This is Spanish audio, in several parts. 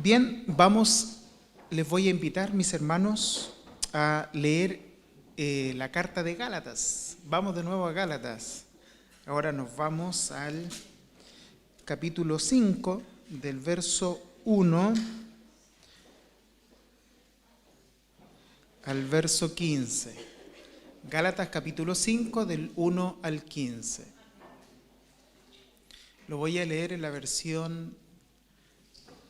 Bien, les voy a invitar, mis hermanos, a leer la carta de Gálatas. Vamos de nuevo a Gálatas. Ahora nos vamos al capítulo 5, del verso 1 al verso 15. Gálatas capítulo 5, del 1 al 15. Lo voy a leer en la versión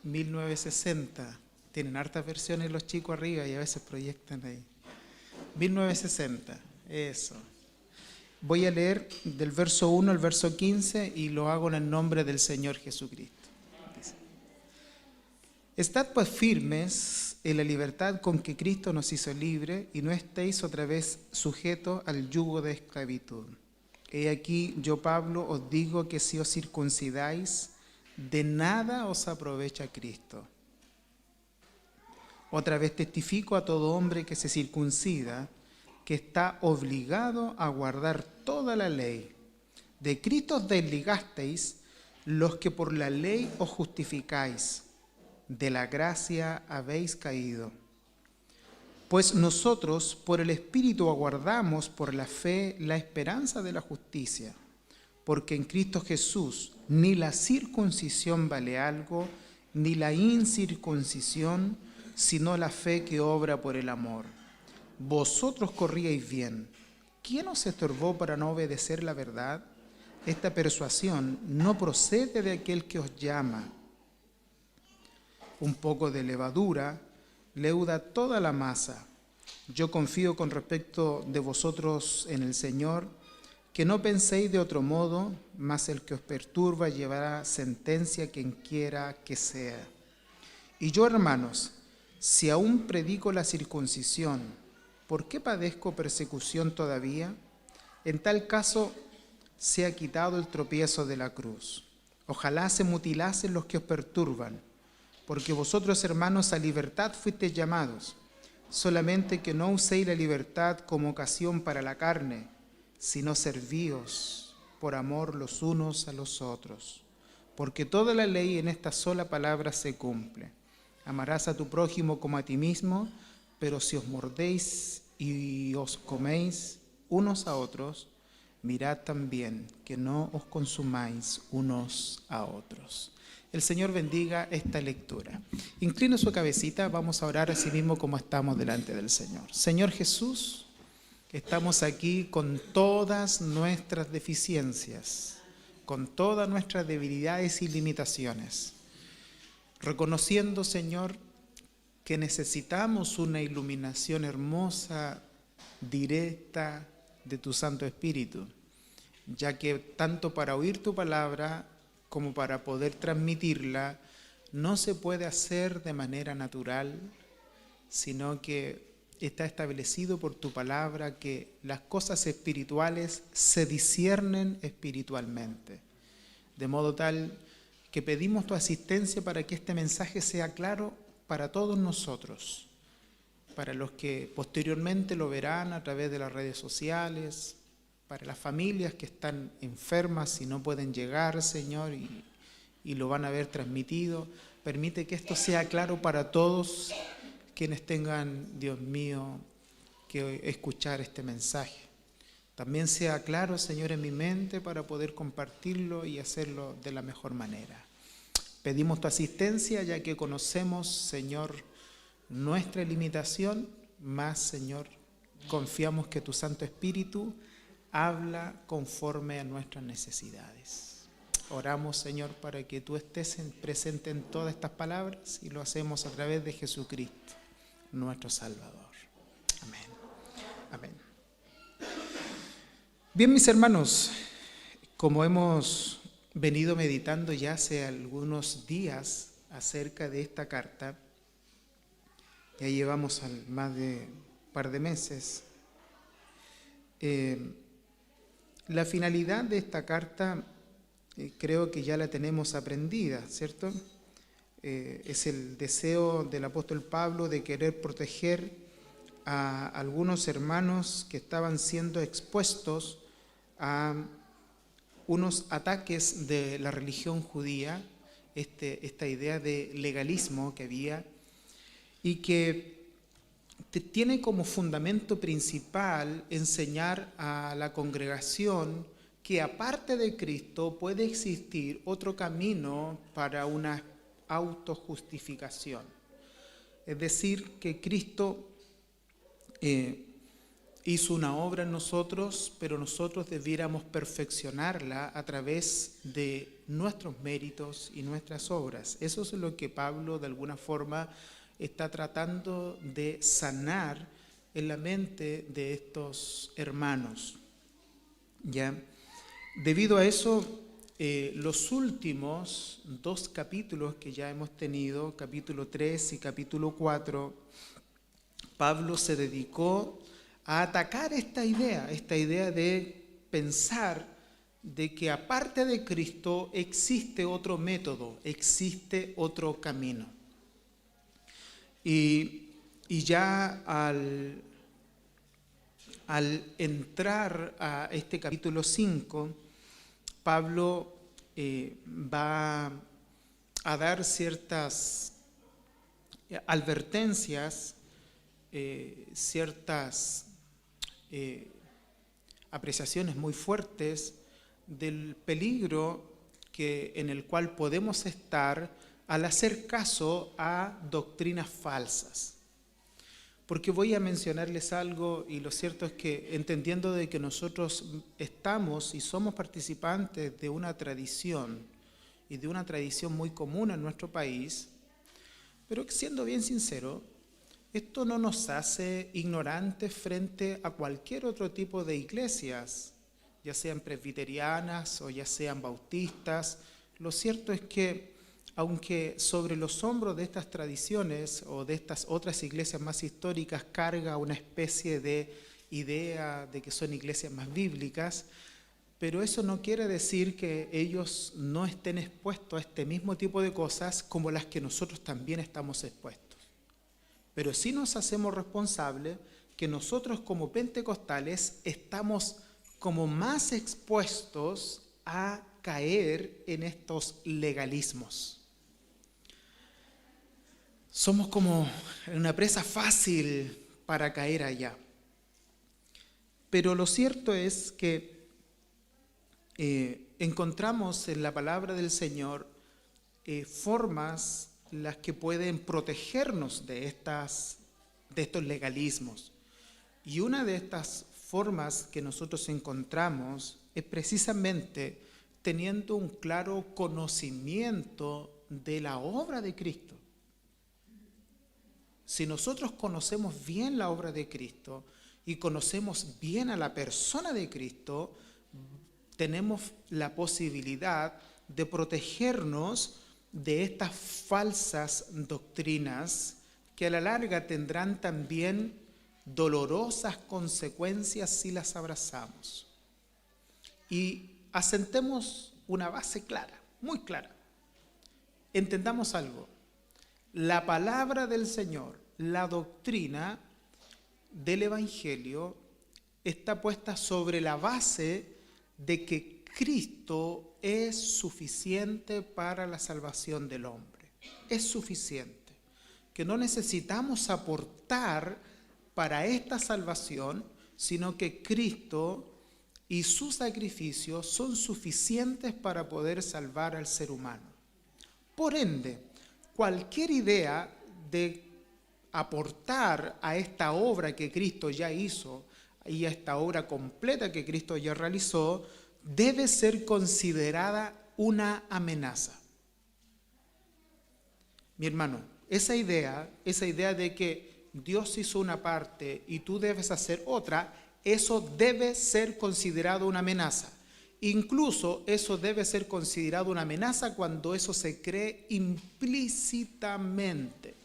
1960. Tienen hartas versiones los chicos arriba y a veces proyectan ahí. 1960, eso. Voy a leer del verso 1 al verso 15 y lo hago en el nombre del Señor Jesucristo. Dice: Estad pues firmes en la libertad con que Cristo nos hizo libre, y no estéis otra vez sujetos al yugo de esclavitud. He aquí, yo Pablo os digo que si os circuncidáis, de nada os aprovecha Cristo. Otra vez testifico a todo hombre que se circuncida, que está obligado a guardar toda la ley. De Cristo os desligasteis los que por la ley os justificáis, de la gracia habéis caído. Pues nosotros por el Espíritu aguardamos por la fe la esperanza de la justicia, porque en Cristo Jesús ni la circuncisión vale algo, ni la incircuncisión, sino la fe que obra por el amor. Vosotros corríais bien. ¿Quién os estorbó para no obedecer la verdad? Esta persuasión no procede de aquel que os llama. Un poco de levadura leuda toda la masa. Yo confío con respecto de vosotros en el Señor, que no penséis de otro modo, mas el que os perturba llevará sentencia quien quiera que sea. Y yo, hermanos, si aún predico la circuncisión, ¿por qué padezco persecución todavía? En tal caso, se ha quitado el tropiezo de la cruz. Ojalá se mutilasen los que os perturban, porque vosotros, hermanos, a libertad fuisteis llamados, solamente que no uséis la libertad como ocasión para la carne, sino servíos por amor los unos a los otros. Porque toda la ley en esta sola palabra se cumple: amarás a tu prójimo como a ti mismo. Pero si os mordéis y os coméis unos a otros, mirad también que no os consumáis unos a otros. El Señor bendiga esta lectura. Inclina su cabecita, vamos a orar así mismo como estamos delante del Señor. Señor Jesús, estamos aquí con todas nuestras deficiencias, con todas nuestras debilidades y limitaciones, reconociendo, Señor, que necesitamos una iluminación hermosa, directa de tu Santo Espíritu, ya que tanto para oír tu palabra como para poder transmitirla no se puede hacer de manera natural, sino que está establecido por tu palabra que las cosas espirituales se disciernen espiritualmente. De modo tal que pedimos tu asistencia para que este mensaje sea claro para todos nosotros, para los que posteriormente lo verán a través de las redes sociales, para las familias que están enfermas y no pueden llegar, Señor, y lo van a ver transmitido. Permite que esto sea claro para todos quienes tengan, Dios mío, que escuchar este mensaje. También sea claro, Señor, en mi mente para poder compartirlo y hacerlo de la mejor manera. Pedimos tu asistencia, ya que conocemos, Señor, nuestra limitación, más, Señor, confiamos que tu Santo Espíritu habla conforme a nuestras necesidades. Oramos, Señor, para que tú estés presente en todas estas palabras, y lo hacemos a través de Jesucristo, nuestro Salvador. Amén. Amén. Bien, mis hermanos, como hemos venido meditando ya hace algunos días acerca de esta carta, ya llevamos más de un par de meses, la finalidad de esta carta creo que ya la tenemos aprendida, ¿cierto? Es el deseo del apóstol Pablo de querer proteger a algunos hermanos que estaban siendo expuestos a unos ataques de la religión judía esta idea de legalismo que había y que tiene como fundamento principal enseñar a la congregación que aparte de Cristo puede existir otro camino para una autojustificación. Es decir, que Cristo hizo una obra en nosotros, pero nosotros debiéramos perfeccionarla a través de nuestros méritos y nuestras obras. Eso es lo que Pablo de alguna forma está tratando de sanar en la mente de estos hermanos. ¿Ya? Debido a eso, los últimos 2 capítulos que ya hemos tenido, capítulo 3 y capítulo 4, Pablo se dedicó a atacar esta idea de pensar de que aparte de Cristo existe otro método, existe otro camino. Y ya al entrar a este capítulo 5, Pablo va a dar ciertas advertencias, ciertas apreciaciones muy fuertes del peligro en el cual podemos estar al hacer caso a doctrinas falsas. Porque voy a mencionarles algo, y lo cierto es que entendiendo de que nosotros estamos y somos participantes de una tradición, y de una tradición muy común en nuestro país, pero siendo bien sincero, esto no nos hace ignorantes frente a cualquier otro tipo de iglesias, ya sean presbiterianas o ya sean bautistas. Lo cierto es que aunque sobre los hombros de estas tradiciones o de estas otras iglesias más históricas carga una especie de idea de que son iglesias más bíblicas, pero eso no quiere decir que ellos no estén expuestos a este mismo tipo de cosas como las que nosotros también estamos expuestos. Pero sí nos hacemos responsables que nosotros como pentecostales estamos como más expuestos a caer en estos legalismos. Somos como una presa fácil para caer allá. Pero lo cierto es que encontramos en la palabra del Señor formas las que pueden protegernos de estos legalismos. Y una de estas formas que nosotros encontramos es precisamente teniendo un claro conocimiento de la obra de Cristo. Si nosotros conocemos bien la obra de Cristo y conocemos bien a la persona de Cristo, tenemos la posibilidad de protegernos de estas falsas doctrinas que a la larga tendrán también dolorosas consecuencias si las abrazamos. Y asentemos una base clara, muy clara. Entendamos algo. La palabra del Señor, la doctrina del Evangelio está puesta sobre la base de que Cristo es suficiente para la salvación del hombre. Es suficiente. Que no necesitamos aportar para esta salvación, sino que Cristo y su sacrificio son suficientes para poder salvar al ser humano. Por ende, cualquier idea de aportar a esta obra que Cristo ya hizo y a esta obra completa que Cristo ya realizó, debe ser considerada una amenaza. Mi hermano, esa idea de que Dios hizo una parte y tú debes hacer otra, eso debe ser considerado una amenaza. Incluso eso debe ser considerado una amenaza cuando eso se cree implícitamente.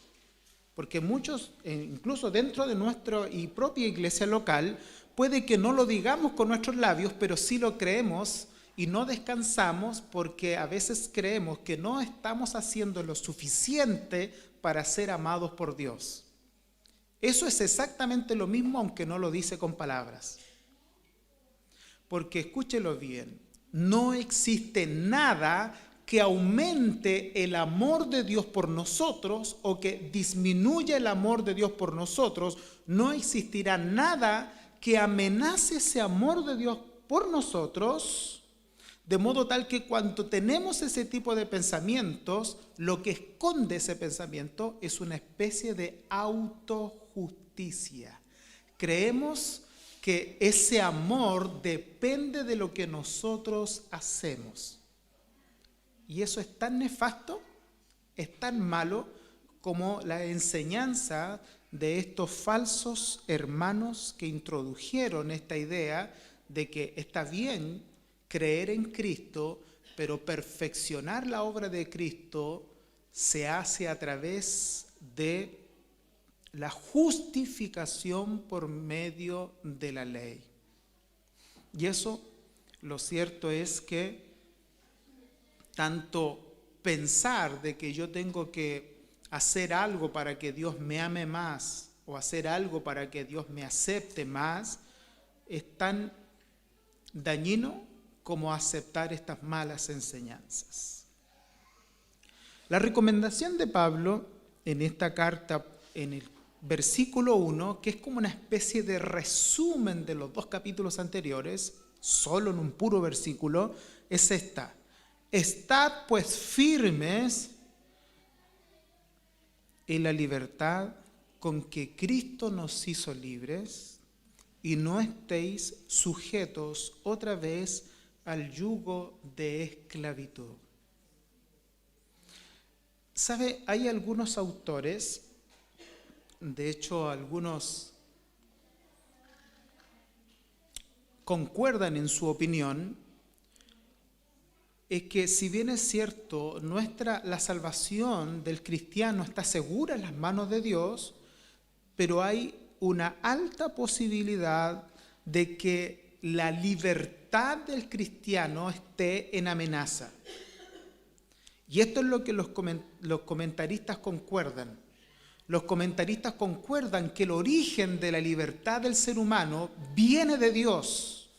Porque muchos, incluso dentro de nuestra propia iglesia local, puede que no lo digamos con nuestros labios, pero sí lo creemos y no descansamos porque a veces creemos que no estamos haciendo lo suficiente para ser amados por Dios. Eso es exactamente lo mismo, aunque no lo dice con palabras. Porque escúchelo bien, no existe nada que aumente el amor de Dios por nosotros o que disminuya el amor de Dios por nosotros. No existirá nada que amenace ese amor de Dios por nosotros, de modo tal que cuando tenemos ese tipo de pensamientos, lo que esconde ese pensamiento es una especie de autojusticia. Creemos que ese amor depende de lo que nosotros hacemos. Y eso es tan nefasto, es tan malo como la enseñanza de estos falsos hermanos que introdujeron esta idea de que está bien creer en Cristo, pero perfeccionar la obra de Cristo se hace a través de la justificación por medio de la ley. Y eso, lo cierto es que tanto pensar de que yo tengo que hacer algo para que Dios me ame más o hacer algo para que Dios me acepte más, es tan dañino como aceptar estas malas enseñanzas. La recomendación de Pablo en esta carta, en el versículo 1, que es como una especie de resumen de los 2 capítulos anteriores, solo en un puro versículo, es esta: estad pues firmes en la libertad con que Cristo nos hizo libres, y no estéis sujetos otra vez al yugo de esclavitud. ¿Sabe? Hay algunos autores, de hecho algunos concuerdan en su opinión, es que si bien es cierto, la salvación del cristiano está segura en las manos de Dios, pero hay una alta posibilidad de que la libertad del cristiano esté en amenaza. Y esto es lo que los comentaristas concuerdan. Los comentaristas concuerdan que el origen de la libertad del ser humano viene de Dios.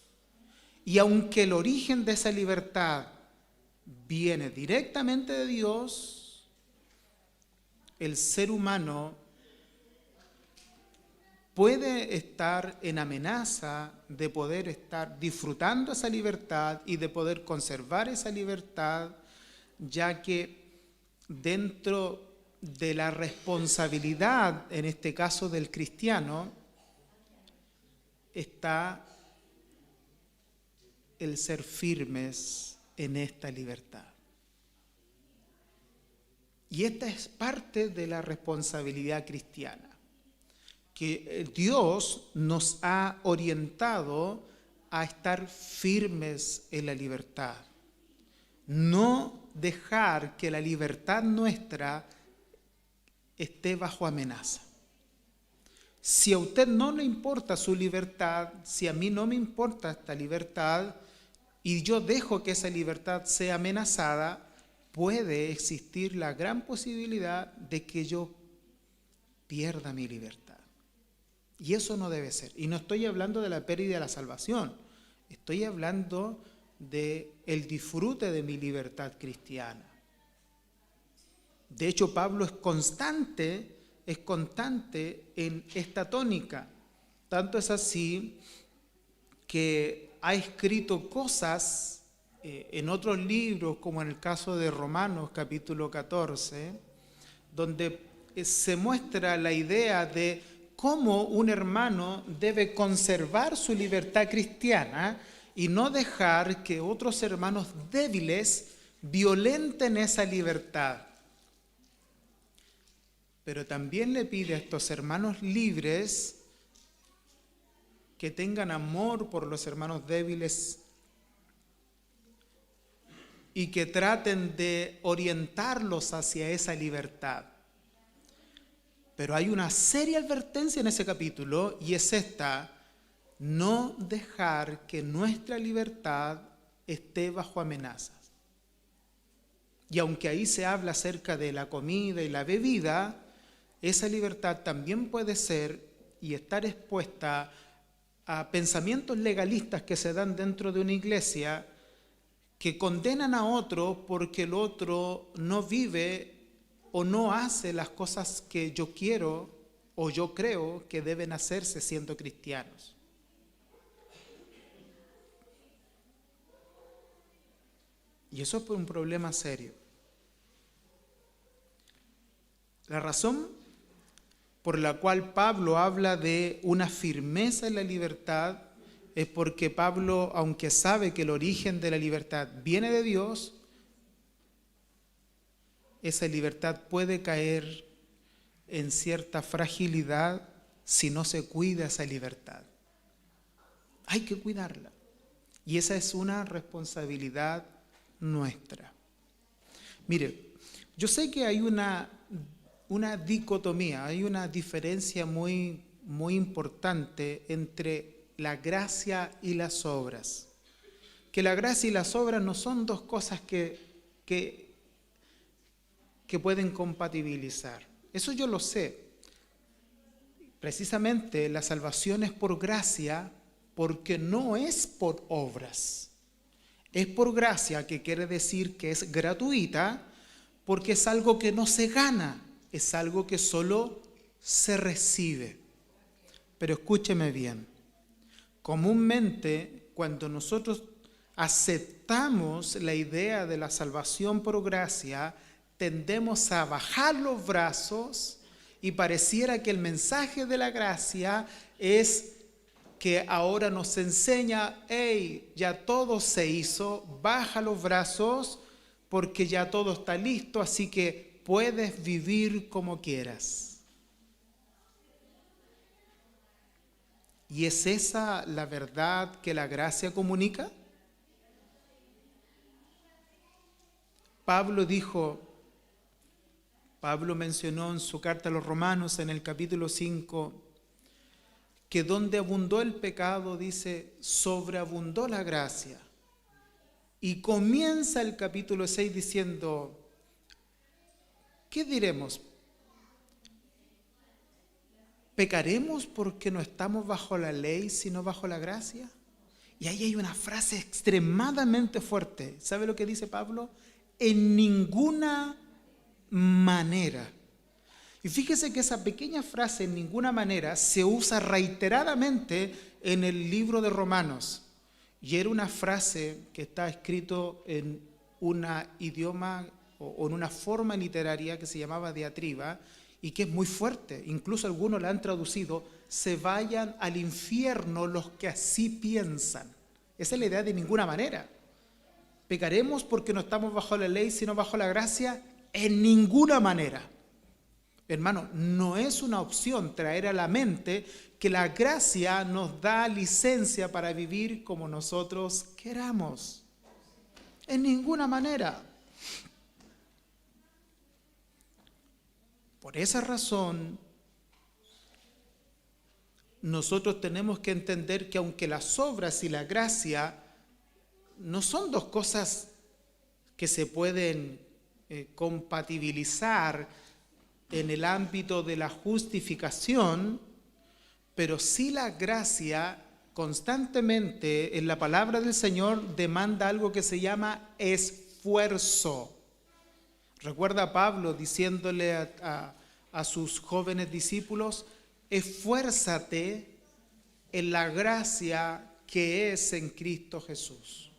Y aunque el origen de esa libertad viene directamente de Dios, el ser humano puede estar en amenaza de poder estar disfrutando esa libertad y de poder conservar esa libertad, ya que dentro de la responsabilidad, en este caso del cristiano, está el ser firmes en esta libertad. Y esta es parte de la responsabilidad cristiana, que Dios nos ha orientado a estar firmes en la libertad. No dejar que la libertad nuestra esté bajo amenaza. Si a usted no le importa su libertad, si a mí no me importa esta libertad, y yo dejo que esa libertad sea amenazada, puede existir la gran posibilidad de que yo pierda mi libertad. Y eso no debe ser. Y no estoy hablando de la pérdida de la salvación. Estoy hablando del disfrute de mi libertad cristiana. De hecho, Pablo es constante en esta tónica. Tanto es así que ha escrito cosas en otros libros, como en el caso de Romanos capítulo 14, donde se muestra la idea de cómo un hermano debe conservar su libertad cristiana y no dejar que otros hermanos débiles violenten esa libertad. Pero también le pide a estos hermanos libres que tengan amor por los hermanos débiles y que traten de orientarlos hacia esa libertad. Pero hay una seria advertencia en ese capítulo, y es esta: no dejar que nuestra libertad esté bajo amenazas. Y aunque ahí se habla acerca de la comida y la bebida, esa libertad también puede ser y estar expuesta a pensamientos legalistas que se dan dentro de una iglesia, que condenan a otro porque el otro no vive o no hace las cosas que yo quiero o yo creo que deben hacerse siendo cristianos. Y eso es un problema serio. La razón por la cual Pablo habla de una firmeza en la libertad es porque Pablo, aunque sabe que el origen de la libertad viene de Dios, esa libertad puede caer en cierta fragilidad si no se cuida esa libertad. Hay que cuidarla. Y esa es una responsabilidad nuestra. Mire, yo sé que hay una dicotomía, hay una diferencia muy importante entre la gracia y las obras. Que la gracia y las obras no son dos cosas que pueden compatibilizar. Eso yo lo sé. Precisamente la salvación es por gracia porque no es por obras. Es por gracia, que quiere decir que es gratuita, porque es algo que no se gana, es algo que solo se recibe. Pero escúcheme bien, comúnmente cuando nosotros aceptamos la idea de la salvación por gracia, tendemos a bajar los brazos y pareciera que el mensaje de la gracia es que ahora nos enseña, hey, ya todo se hizo, baja los brazos porque ya todo está listo, así que puedes vivir como quieras. ¿Y es esa la verdad que la gracia comunica? Pablo mencionó en su carta a los Romanos en el capítulo 5, que donde abundó el pecado, dice, sobreabundó la gracia. Y comienza el capítulo 6 diciendo, ¿qué diremos? ¿Pecaremos porque no estamos bajo la ley, sino bajo la gracia? Y ahí hay una frase extremadamente fuerte. ¿Sabe lo que dice Pablo? En ninguna manera. Y fíjese que esa pequeña frase, en ninguna manera, se usa reiteradamente en el libro de Romanos. Y era una frase que está escrito en un idioma o en una forma literaria que se llamaba diatriba y que es muy fuerte. Incluso algunos la han traducido, se vayan al infierno los que así piensan. Esa es la idea de ninguna manera. ¿Pecaremos porque no estamos bajo la ley, sino bajo la gracia? En ninguna manera. Hermano, no es una opción traer a la mente que la gracia nos da licencia para vivir como nosotros queramos. En ninguna manera. Por esa razón, nosotros tenemos que entender que aunque las obras y la gracia no son dos cosas que se pueden compatibilizar en el ámbito de la justificación, pero sí la gracia constantemente en la palabra del Señor demanda algo que se llama esfuerzo. Recuerda a Pablo diciéndole a sus jóvenes discípulos, esfuérzate en la gracia que es en Cristo Jesús.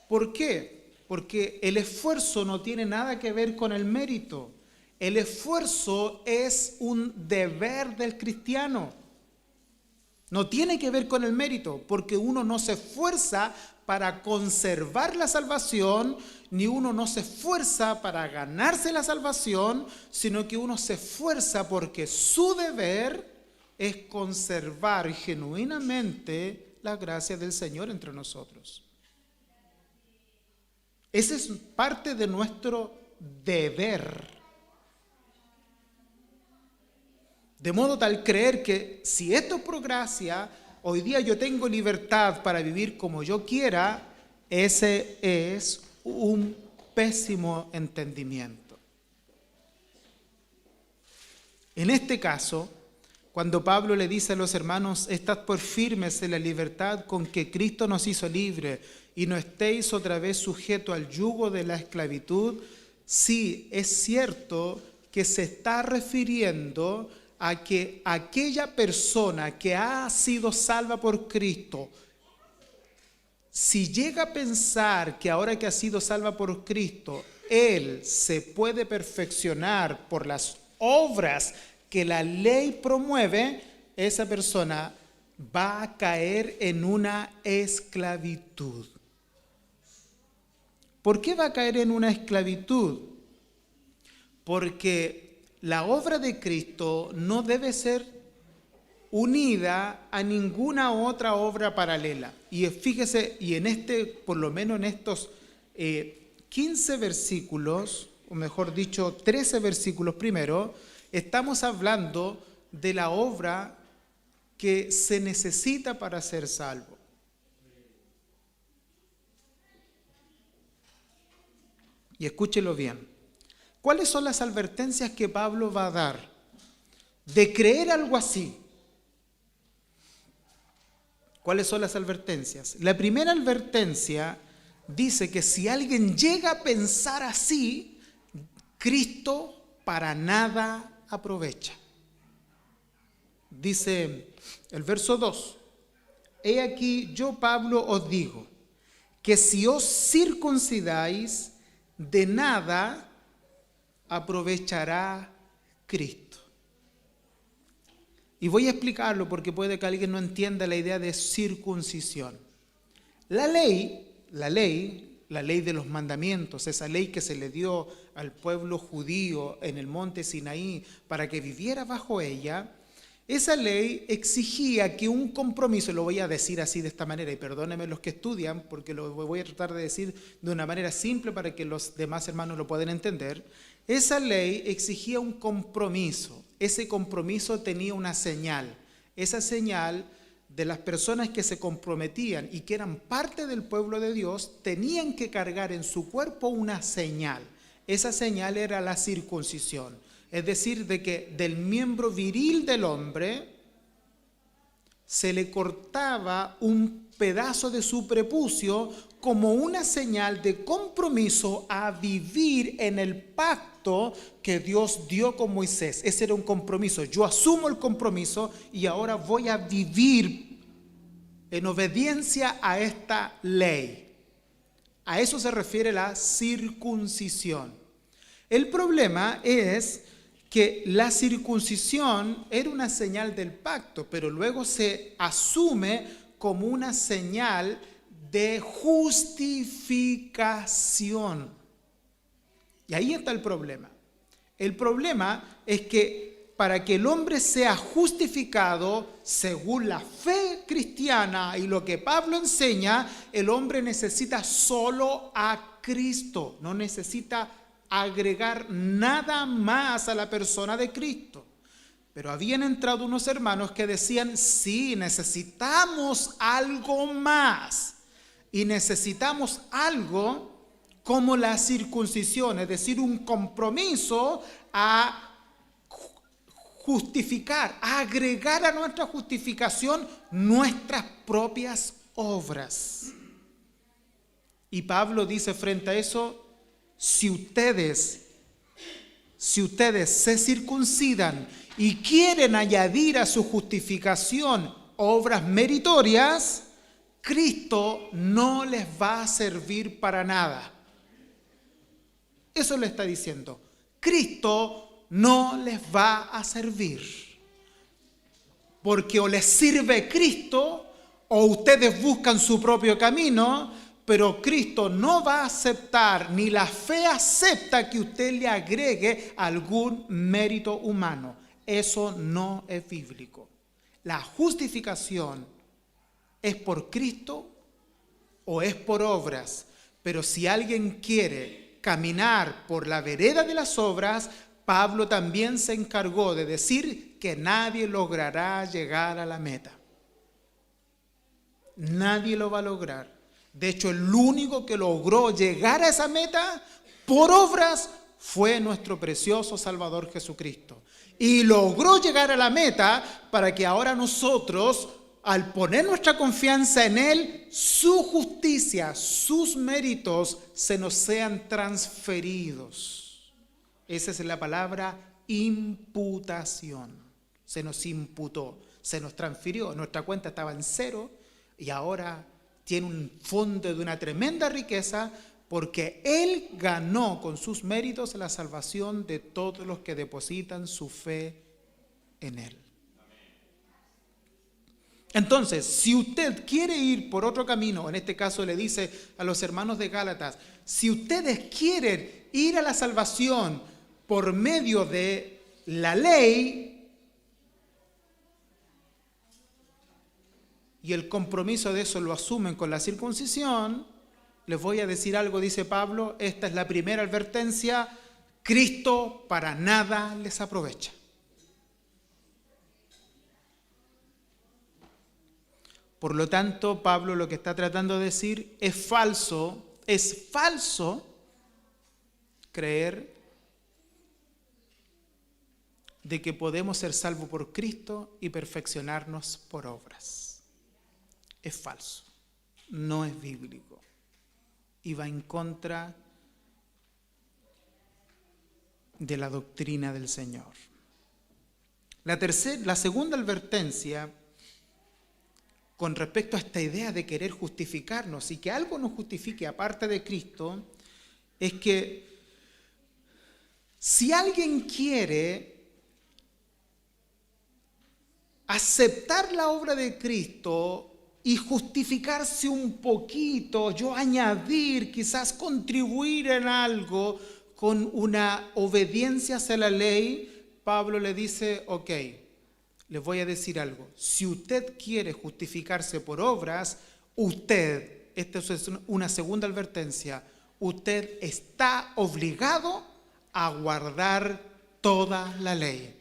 ¿Por qué? Porque el esfuerzo no tiene nada que ver con el mérito. El esfuerzo es un deber del cristiano. No tiene que ver con el mérito, porque uno no se esfuerza para conservar la salvación, ni uno no se esfuerza para ganarse la salvación, sino que uno se esfuerza porque su deber es conservar genuinamente la gracia del Señor entre nosotros. Ese es parte de nuestro deber. De modo tal creer que si esto es por gracia, hoy día yo tengo libertad para vivir como yo quiera, ese es un pésimo entendimiento. En este caso, Cuando Pablo le dice a los hermanos, estad por firmes en la libertad con que Cristo nos hizo libre y no estéis otra vez sujetos al yugo de la esclavitud, sí, es cierto que se está refiriendo a que aquella persona que ha sido salva por Cristo, si llega a pensar que ahora que ha sido salva por Cristo, él se puede perfeccionar por las obras que la ley promueve, esa persona va a caer en una esclavitud. ¿Por qué va a caer en una esclavitud? Porque la obra de Cristo no debe ser unida a ninguna otra obra paralela. Y fíjese, y por lo menos en estos 15 versículos, o mejor dicho, 13 versículos primero, estamos hablando de la obra que se necesita para ser salvo. Y escúchelo bien. ¿Cuáles son las advertencias que Pablo va a dar de creer algo así? ¿Cuáles son las advertencias? La primera advertencia dice que si alguien llega a pensar así, Cristo para nada aprovecha. Dice el verso 2, he aquí yo Pablo os digo, que si os circuncidáis, de nada aprovechará Cristo. Y voy a explicarlo porque puede que alguien no entienda la idea de circuncisión. La ley de los mandamientos, esa ley que se le dio al pueblo judío en el monte Sinaí para que viviera bajo ella, esa ley exigía que un compromiso, lo voy a decir así de esta manera, y perdónenme los que estudian, porque lo voy a tratar de decir de una manera simple para que los demás hermanos lo puedan entender. Esa ley exigía un compromiso, ese compromiso tenía una señal, esa señal de las personas que se comprometían y que eran parte del pueblo de Dios, tenían que cargar en su cuerpo una señal. Esa señal era la circuncisión, es decir, de que del miembro viril del hombre se le cortaba un pedazo de su prepucio como una señal de compromiso a vivir en el pacto que Dios dio con Moisés. Ese era un compromiso. Yo asumo el compromiso y ahora voy a vivir en obediencia a esta ley. A eso se refiere la circuncisión. El problema es que la circuncisión era una señal del pacto, pero luego se asume como una señal de justificación. Y ahí está el problema. El problema es que para que el hombre sea justificado según la fe cristiana y lo que Pablo enseña, el hombre necesita solo a Cristo, no necesita agregar nada más a la persona de Cristo. Pero habían entrado unos hermanos que decían, sí, necesitamos algo más. Y necesitamos algo como la circuncisión, es decir, un compromiso a justificar, a agregar a nuestra justificación nuestras propias obras. Y Pablo dice frente a eso, si ustedes se circuncidan y quieren añadir a su justificación obras meritorias, Cristo no les va a servir para nada. Eso le está diciendo. Cristo no les va a servir. Porque o les sirve Cristo o ustedes buscan su propio camino, pero Cristo no va a aceptar, ni la fe acepta que usted le agregue algún mérito humano. Eso no es bíblico. La justificación es por Cristo o es por obras. Pero si alguien quiere caminar por la vereda de las obras, Pablo también se encargó de decir que nadie logrará llegar a la meta. Nadie lo va a lograr. De hecho, el único que logró llegar a esa meta por obras fue nuestro precioso Salvador Jesucristo. y logró llegar a la meta para que ahora nosotros, al poner nuestra confianza en Él, su justicia, sus méritos se nos sean transferidos. Esa es la palabra imputación. Se nos imputó, se nos transfirió. Nuestra cuenta estaba en cero y ahora tiene un fondo de una tremenda riqueza porque Él ganó con sus méritos la salvación de todos los que depositan su fe en Él. Entonces, si usted quiere ir por otro camino, en este caso le dice a los hermanos de Gálatas, si ustedes quieren ir a la salvación por medio de la ley y el compromiso de eso lo asumen con la circuncisión, les voy a decir algo, dice Pablo, esta es la primera advertencia, Cristo para nada les aprovecha. Por lo tanto, Pablo lo que está tratando de decir es falso creer de que podemos ser salvos por Cristo y perfeccionarnos por obras. Es falso, no es bíblico y va en contra de la doctrina del Señor. La segunda advertencia con respecto a esta idea de querer justificarnos y que algo nos justifique aparte de Cristo, es que si alguien quiere aceptar la obra de Cristo y justificarse un poquito, yo añadir, quizás contribuir en algo con una obediencia hacia la ley, Pablo le dice, ok, les voy a decir algo. Si usted quiere justificarse por obras, esta es una segunda advertencia, usted está obligado a guardar toda la ley.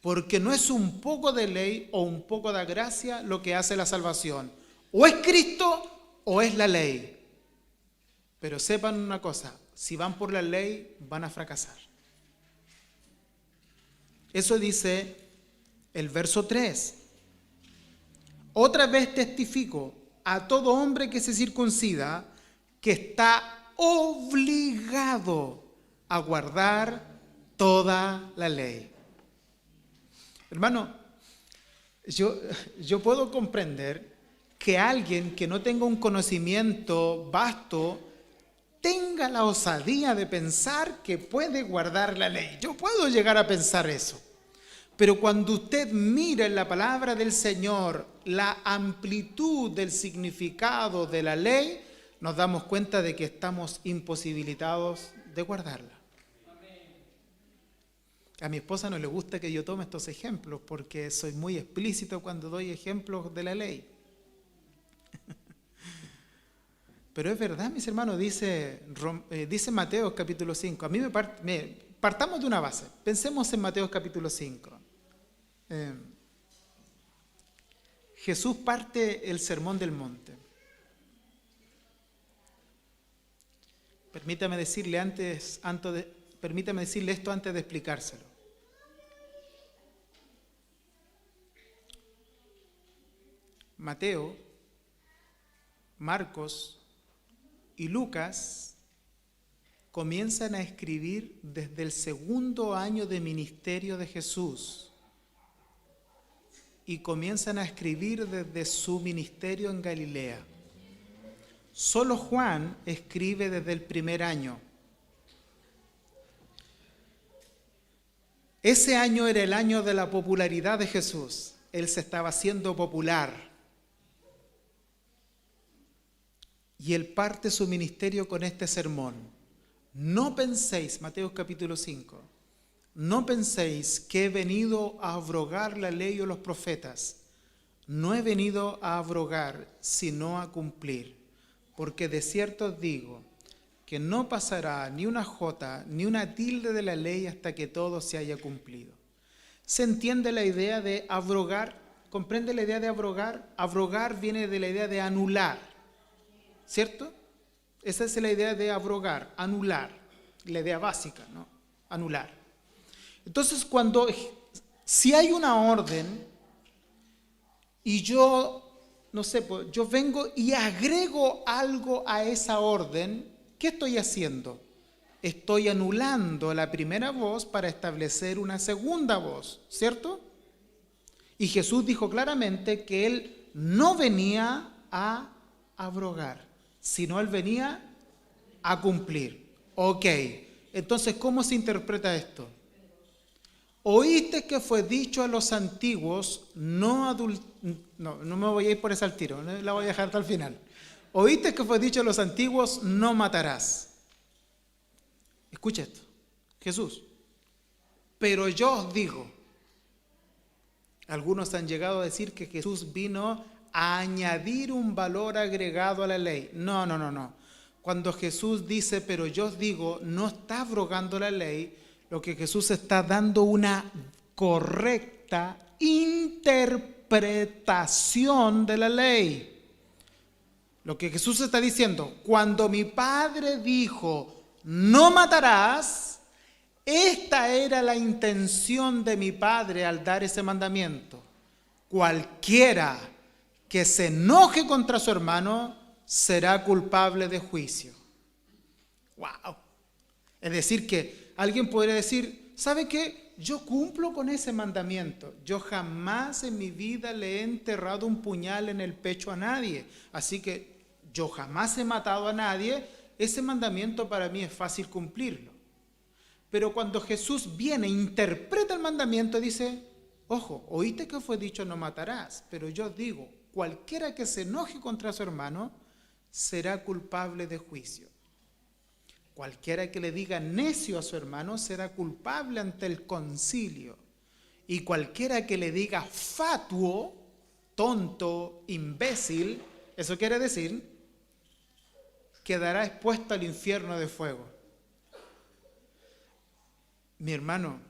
Porque no es un poco de ley o un poco de gracia lo que hace la salvación. O es Cristo o es la ley. Pero sepan una cosa, si van por la ley van a fracasar. Eso dice el verso 3. Otra vez testifico a todo hombre que se circuncida que está obligado a guardar toda la ley. Hermano, yo puedo comprender que alguien que no tenga un conocimiento vasto tenga la osadía de pensar que puede guardar la ley. Yo puedo llegar a pensar eso. Pero cuando usted mira en la palabra del Señor la amplitud del significado de la ley, nos damos cuenta de que estamos imposibilitados de guardarla. A mi esposa no le gusta que yo tome estos ejemplos porque soy muy explícito cuando doy ejemplos de la ley. Pero es verdad, mis hermanos, dice Mateo capítulo 5. A mí partamos de una base. Pensemos en Mateo capítulo 5. Jesús parte el sermón del monte. Permítame decirle esto antes de explicárselo. Mateo, Marcos y Lucas comienzan a escribir desde el segundo año de ministerio de Jesús y comienzan a escribir desde su ministerio en Galilea. Solo Juan escribe desde el primer año. Ese año era el año de la popularidad de Jesús. Él se estaba haciendo popular. Y él parte su ministerio con este sermón. No penséis, Mateo capítulo 5, no penséis que he venido a abrogar la ley o los profetas. No he venido a abrogar, sino a cumplir. Porque de cierto os digo que no pasará ni una jota ni una tilde de la ley hasta que todo se haya cumplido. ¿Se entiende la idea de abrogar? ¿Comprende la idea de abrogar? Abrogar viene de la idea de anular, ¿cierto? Esa es la idea de abrogar, anular, la idea básica, ¿no? Anular. Entonces, si hay una orden y yo, no sé, pues, yo vengo y agrego algo a esa orden, ¿qué estoy haciendo? Estoy anulando la primera voz para establecer una segunda voz, ¿cierto? Y Jesús dijo claramente que Él no venía a abrogar, sino Él venía a cumplir. Ok, entonces, ¿cómo se interpreta esto? Oíste que fue dicho a los antiguos, no me voy a ir por ese al tiro, la voy a dejar hasta el final. Oíste que fue dicho a los antiguos, no matarás. Escucha esto, Jesús. Pero yo os digo, algunos han llegado a decir que Jesús vino a añadir un valor agregado a la ley. No. Cuando Jesús dice, pero yo os digo, no está abrogando la ley. Lo que Jesús está dando una correcta interpretación de la ley. Lo que Jesús está diciendo, cuando mi Padre dijo, no matarás, esta era la intención de mi Padre al dar ese mandamiento. Cualquiera que se enoje contra su hermano será culpable de juicio. ¡Wow! Es decir, que alguien podría decir, ¿sabe qué? Yo cumplo con ese mandamiento. Yo jamás en mi vida le he enterrado un puñal en el pecho a nadie. Así que yo jamás he matado a nadie. Ese mandamiento para mí es fácil cumplirlo. Pero cuando Jesús viene e interpreta el mandamiento, dice, ojo, oíste que fue dicho no matarás, pero yo digo, cualquiera que se enoje contra su hermano será culpable de juicio. Cualquiera que le diga necio a su hermano será culpable ante el concilio. Y cualquiera que le diga fatuo, tonto, imbécil, eso quiere decir, quedará expuesto al infierno de fuego. Mi hermano,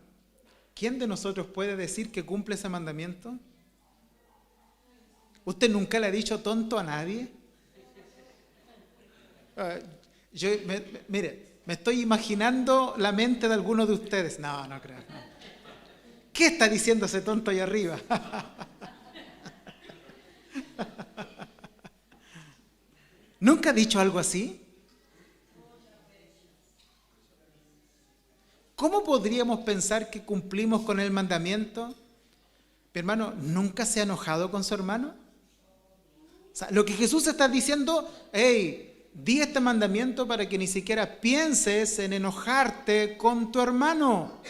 ¿quién de nosotros puede decir que cumple ese mandamiento? ¿Usted nunca le ha dicho tonto a nadie? Mire, me estoy imaginando la mente de algunos de ustedes. No creo. No. ¿Qué está diciendo ese tonto ahí arriba? ¿Nunca ha dicho algo así? ¿Cómo podríamos pensar que cumplimos con el mandamiento? Mi hermano, ¿nunca se ha enojado con su hermano? O sea, lo que Jesús está diciendo, hey, di este mandamiento para que ni siquiera pienses en enojarte con tu hermano.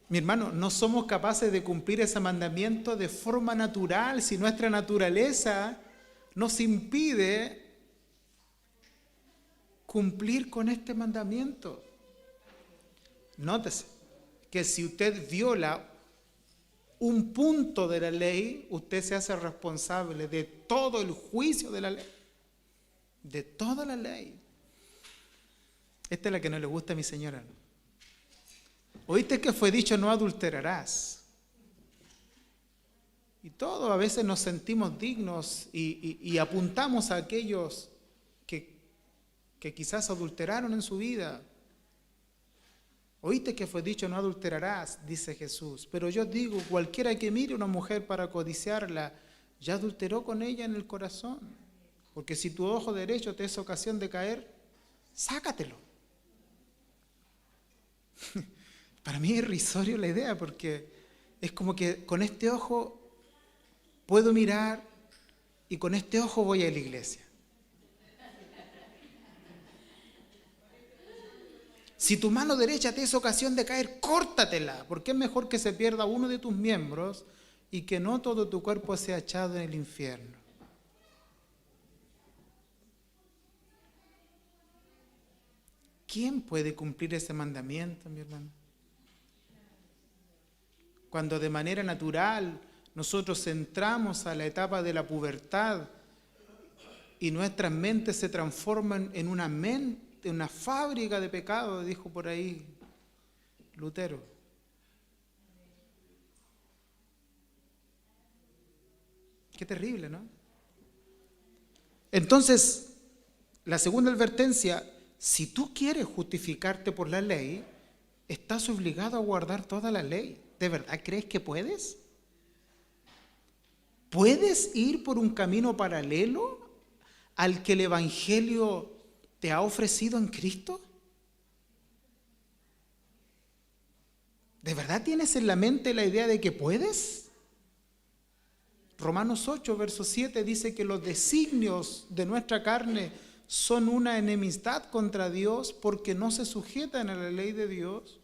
Mi hermano, no somos capaces de cumplir ese mandamiento de forma natural si nuestra naturaleza nos impide cumplir con este mandamiento. Nótese que si usted viola un punto de la ley, usted se hace responsable de todo el juicio de la ley. De toda la ley. Esta es la que no le gusta a mi señora. Oíste que fue dicho, no adulterarás. Y todos a veces nos sentimos dignos y apuntamos a aquellos que quizás adulteraron en su vida. Oíste que fue dicho, no adulterarás, dice Jesús. Pero yo digo, cualquiera que mire a una mujer para codiciarla, ya adulteró con ella en el corazón. Porque si tu ojo derecho te es ocasión de caer, sácatelo. Para mí es irrisorio la idea, porque es como que con este ojo puedo mirar y con este ojo voy a la iglesia. Si tu mano derecha te es ocasión de caer, córtatela, porque es mejor que se pierda uno de tus miembros y que no todo tu cuerpo sea echado en el infierno. ¿Quién puede cumplir ese mandamiento, mi hermano? Cuando de manera natural nosotros entramos a la etapa de la pubertad y nuestras mentes se transforman en una fábrica de pecado, dijo por ahí Lutero. Qué terrible, ¿no? Entonces, la segunda advertencia, si tú quieres justificarte por la ley, estás obligado a guardar toda la ley. ¿De verdad crees que puedes? ¿Puedes ir por un camino paralelo al que el Evangelio te ha ofrecido en Cristo? ¿De verdad tienes en la mente la idea de que puedes? Romanos 8, verso 7 dice que los designios de nuestra carne son una enemistad contra Dios porque no se sujetan a la ley de Dios,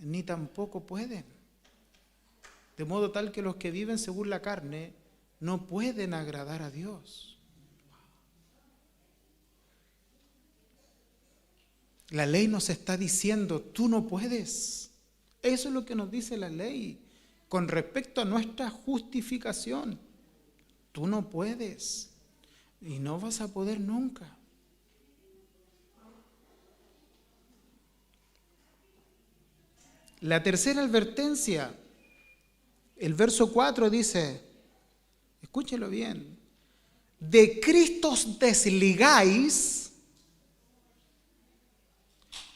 ni tampoco pueden. De modo tal que los que viven según la carne no pueden agradar a Dios. La ley nos está diciendo, tú no puedes. Eso es lo que nos dice la ley con respecto a nuestra justificación. Tú no puedes y no vas a poder nunca. La tercera advertencia, el verso 4 dice, escúchelo bien, de Cristo os desligáis,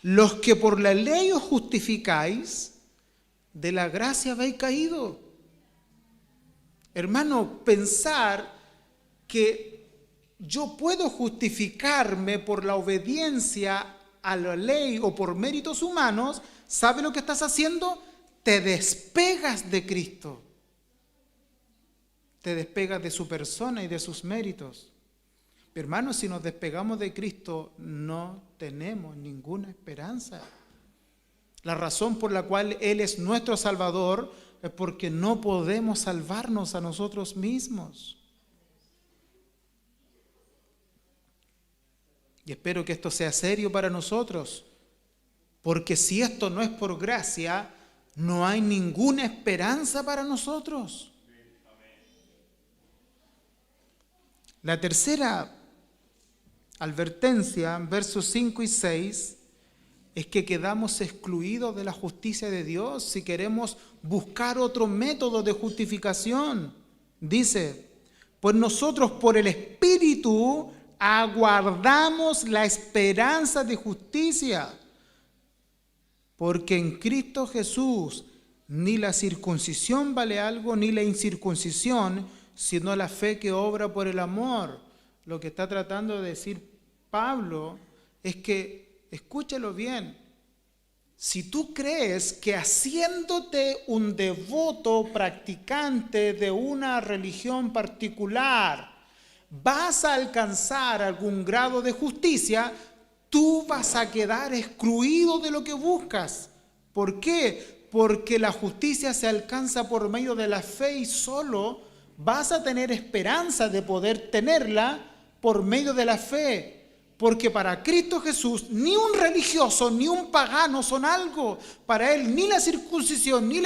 los que por la ley os justificáis, de la gracia habéis caído. Hermano, pensar que yo puedo justificarme por la obediencia a la ley o por méritos humanos, ¿sabe lo que estás haciendo? Te despegas de Cristo. Te despegas de su persona y de sus méritos. Hermanos, si nos despegamos de Cristo, no tenemos ninguna esperanza. La razón por la cual Él es nuestro Salvador es porque no podemos salvarnos a nosotros mismos. Y espero que esto sea serio para nosotros, porque si esto no es por gracia, no hay ninguna esperanza para nosotros. La tercera advertencia, versos 5 y 6, es que quedamos excluidos de la justicia de Dios si queremos buscar otro método de justificación. Dice, pues nosotros por el Espíritu aguardamos la esperanza de justicia, porque en Cristo Jesús ni la circuncisión vale algo, ni la incircuncisión, sino la fe que obra por el amor. Lo que está tratando de decir Pablo es que, escúchalo bien, si tú crees que haciéndote un devoto practicante de una religión particular vas a alcanzar algún grado de justicia, tú vas a quedar excluido de lo que buscas. ¿Por qué? Porque la justicia se alcanza por medio de la fe y solo vas a tener esperanza de poder tenerla por medio de la fe. Porque para Cristo Jesús ni un religioso ni un pagano son algo. Para Él ni la circuncisión ni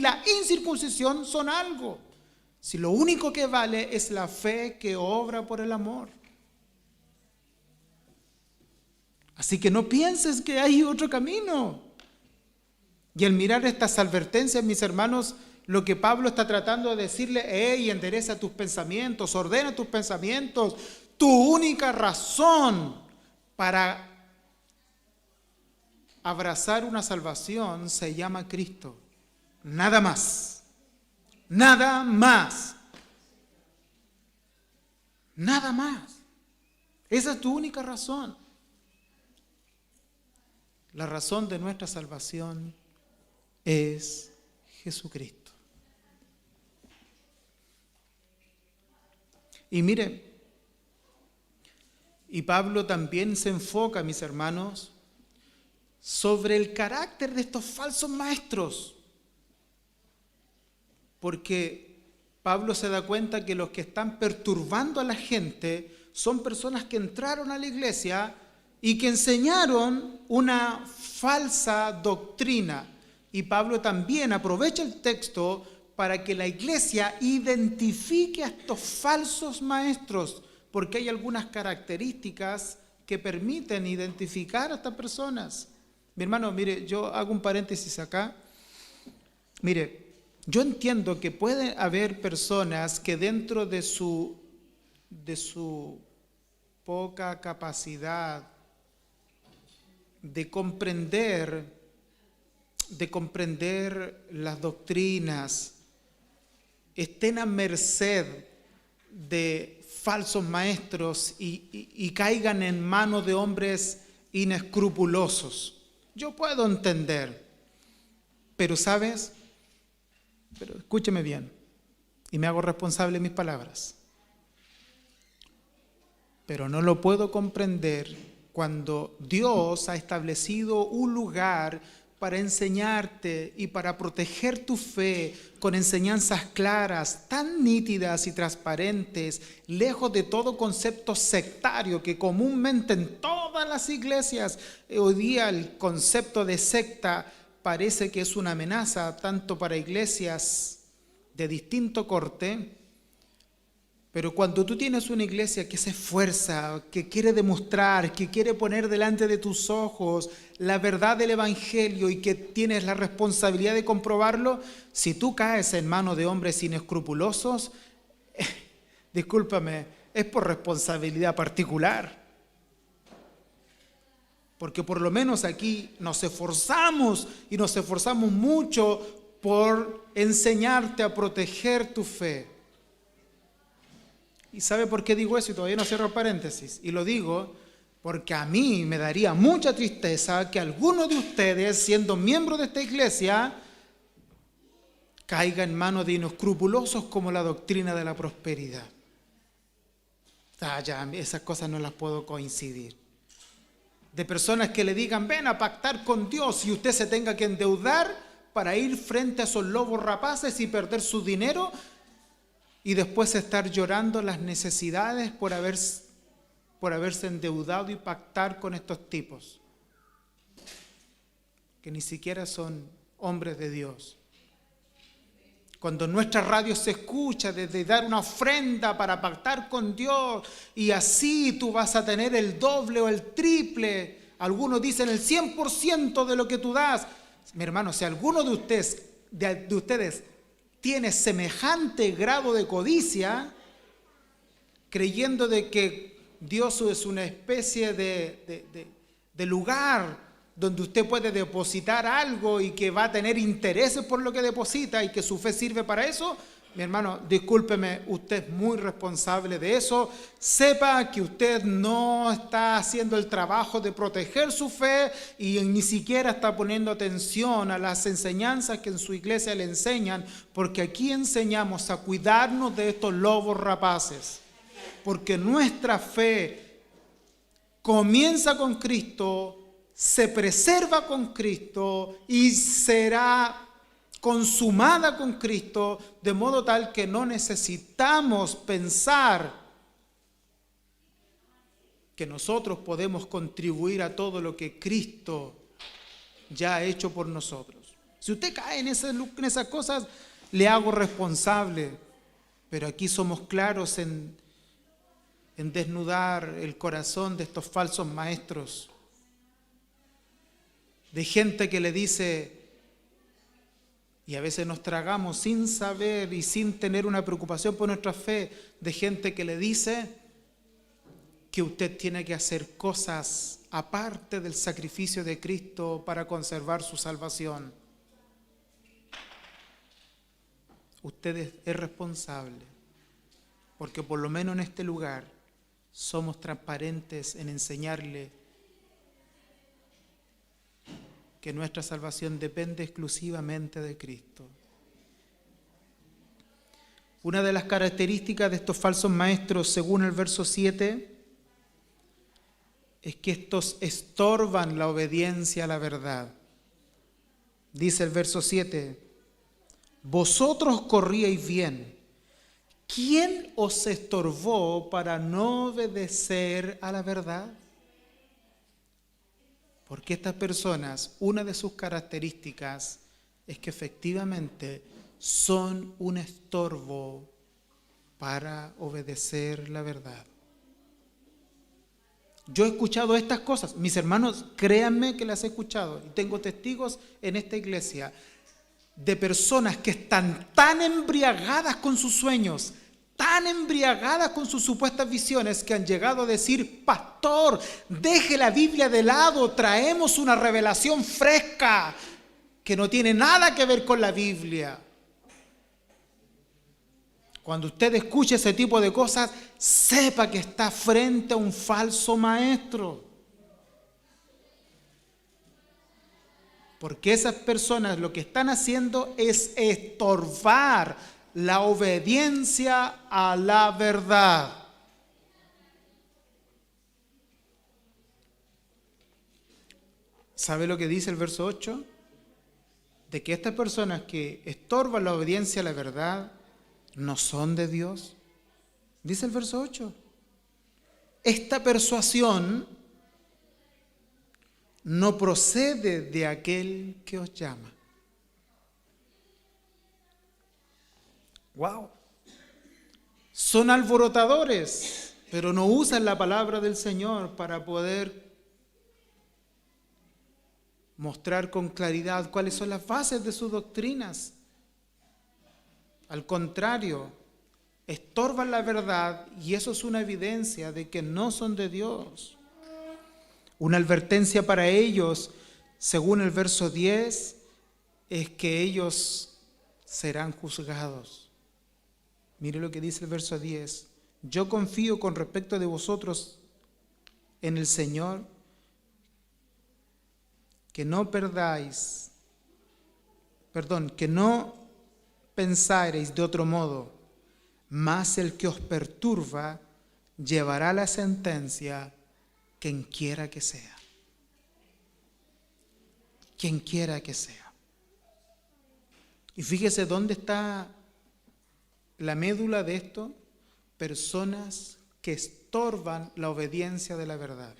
la incircuncisión son algo. Si lo único que vale es la fe que obra por el amor. Así que no pienses que hay otro camino. Y al mirar estas advertencias, mis hermanos, lo que Pablo está tratando de decirle, hey, endereza tus pensamientos, ordena tus pensamientos. Tu única razón para abrazar una salvación se llama Cristo. Nada más. Nada más. Nada más. Esa es tu única razón. La razón de nuestra salvación es Jesucristo. Y mire, y Pablo también se enfoca, mis hermanos, sobre el carácter de estos falsos maestros. Porque Pablo se da cuenta que los que están perturbando a la gente son personas que entraron a la iglesia y que enseñaron una falsa doctrina. Y Pablo también aprovecha el texto para que la iglesia identifique a estos falsos maestros, porque hay algunas características que permiten identificar a estas personas. Mi hermano, mire, yo hago un paréntesis acá. Mire, yo entiendo que puede haber personas que dentro de su poca capacidad de comprender las doctrinas, estén a merced de falsos maestros y caigan en manos de hombres inescrupulosos. Yo puedo entender, pero ¿sabes? Pero escúcheme bien, y me hago responsable de mis palabras. Pero no lo puedo comprender cuando Dios ha establecido un lugar para enseñarte y para proteger tu fe con enseñanzas claras, tan nítidas y transparentes, lejos de todo concepto sectario que comúnmente en todas las iglesias hoy día el concepto de secta parece que es una amenaza tanto para iglesias de distinto corte. Pero cuando tú tienes una iglesia que se esfuerza, que quiere demostrar, que quiere poner delante de tus ojos la verdad del Evangelio y que tienes la responsabilidad de comprobarlo, si tú caes en manos de hombres inescrupulosos, discúlpame, es por responsabilidad particular. Porque por lo menos aquí nos esforzamos y nos esforzamos mucho por enseñarte a proteger tu fe. ¿Y sabe por qué digo eso? Y todavía no cierro paréntesis. Y lo digo porque a mí me daría mucha tristeza que alguno de ustedes, siendo miembro de esta iglesia, caiga en manos de inescrupulosos como la doctrina de la prosperidad. Ya, esas cosas no las puedo coincidir. De personas que le digan, ven a pactar con Dios y usted se tenga que endeudar para ir frente a esos lobos rapaces y perder su dinero y después estar llorando las necesidades por haberse endeudado y pactar con estos tipos, que ni siquiera son hombres de Dios. Cuando en nuestra radio se escucha desde dar una ofrenda para pactar con Dios y así tú vas a tener el doble o el triple, algunos dicen el 100% de lo que tú das. Mi hermano, si alguno de ustedes tiene semejante grado de codicia, creyendo de que Dios es una especie de lugar donde usted puede depositar algo y que va a tener intereses por lo que deposita y que su fe sirve para eso, mi hermano, discúlpeme, usted es muy responsable de eso. Sepa que usted no está haciendo el trabajo de proteger su fe y ni siquiera está poniendo atención a las enseñanzas que en su iglesia le enseñan, porque aquí enseñamos a cuidarnos de estos lobos rapaces. Porque nuestra fe comienza con Cristo, se preserva con Cristo y será consumada con Cristo, de modo tal que no necesitamos pensar que nosotros podemos contribuir a todo lo que Cristo ya ha hecho por nosotros. Si usted cae en esas cosas, le hago responsable, pero aquí somos claros en desnudar el corazón de estos falsos maestros, de gente que le dice, y a veces nos tragamos sin saber y sin tener una preocupación por nuestra fe, de gente que le dice que usted tiene que hacer cosas aparte del sacrificio de Cristo para conservar su salvación. Usted es responsable, porque por lo menos en este lugar somos transparentes en enseñarle que nuestra salvación depende exclusivamente de Cristo. Una de las características de estos falsos maestros, según el verso 7, es que estos estorban la obediencia a la verdad. Dice el verso 7, vosotros corríais bien. ¿Quién os estorbó para no obedecer a la verdad? Porque estas personas, una de sus características es que efectivamente son un estorbo para obedecer la verdad. Yo he escuchado estas cosas, mis hermanos, créanme que las he escuchado y tengo testigos en esta iglesia de personas que están tan embriagadas con sus sueños, tan embriagadas con sus supuestas visiones que han llegado a decir: pastor, deje la Biblia de lado, traemos una revelación fresca que no tiene nada que ver con la Biblia. Cuando usted escuche ese tipo de cosas, sepa que está frente a un falso maestro. Porque esas personas lo que están haciendo es estorbar la obediencia a la verdad. ¿Sabe lo que dice el verso 8? De que estas personas que estorban la obediencia a la verdad no son de Dios. Dice el verso 8. Esta persuasión no procede de aquel que os llama. ¡Wow! Son alborotadores, pero no usan la palabra del Señor para poder mostrar con claridad cuáles son las bases de sus doctrinas. Al contrario, estorban la verdad y eso es una evidencia de que no son de Dios. Una advertencia para ellos, según el verso 10, es que ellos serán juzgados. Mire lo que dice el verso 10. Yo confío con respecto de vosotros en el Señor, que no pensareis de otro modo, mas el que os perturba llevará la sentencia, quien quiera que sea. Quien quiera que sea. Y fíjese dónde está la médula de esto: personas que estorban la obediencia de la verdad.